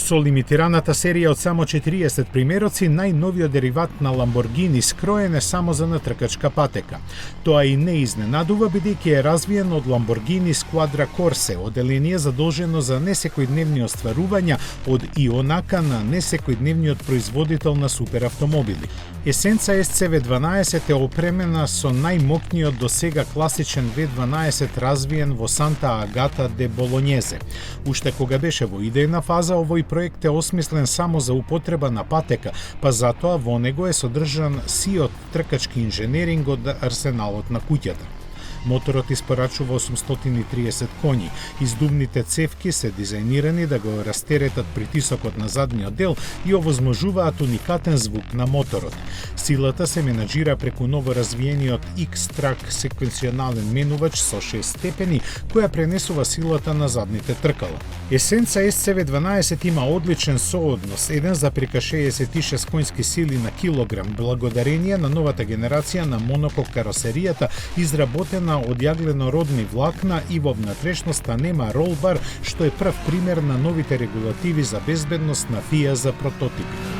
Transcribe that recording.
Со лимитираната серија од само 40 примероци, најновиот дериват на Lamborghini скроен е само за натркачка патека. Тоа и не изненадува, бидејќи е развиен од Lamborghini Squadra Corse, оделение задолжено за несекојдневни остварувања од ионака на несекојдневниот производител на суперавтомобили. Есенца SCV12 е опремена со најмокниот до сега класичен V12 развиен во Санта Агата де Болонјезе. Уште кога беше во идејна фаза, овој проект е осмислен само за употреба на патека, па затоа во него е содржан сиот тркачки инженеринг од арсеналот на куќата. Моторот испорачува 830 коњи. Издувните цевки се дизајнирани да го растеретат притисокот на задниот дел и овозможуваат уникатен звук на моторот. Силата се менаџира преку ново развиениот X-Track секвенционален менувач со 6 степени, која пренесува силата на задните тркала. Есенца SCV12 има одличен сооднос 1,66 коњски сили на килограм, благодарение на новата генерација на монокок каросеријата, изработена од јагленородни влакна и во внатрешноста нема ролбар, што е прв пример на новите регулативи за безбедност на FIA за прототипи.